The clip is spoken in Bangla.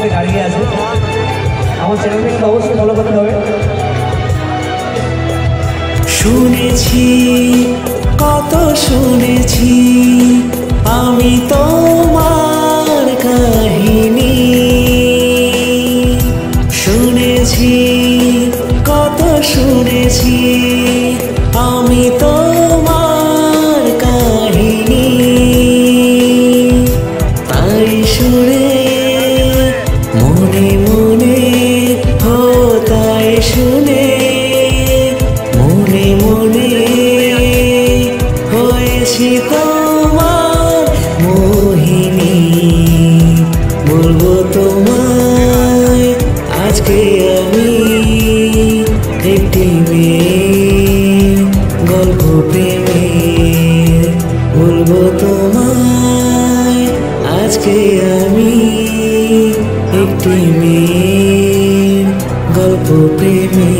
থেকে দাঁড়িয়ে আছে। আমার চ্যানেলটা কিন্তু অবশ্যই ফলো করতে হবে। শুনেছি কত শুনেছি আমি তোমার কাহিনী, শুনেছি কত শুনেছি আমি তোমার কাহিনী। তাই শুনে মনে মনে হো, তাই শুনে মনে মনে হয়েছি তোমার মোহিনী। বলবো তোমায় আজকে আমি একটি মেয়ের গল্প প্রেমের। বলবো তোমায় আজকে আমি একটি মেয়ের গল্প প্রেমের।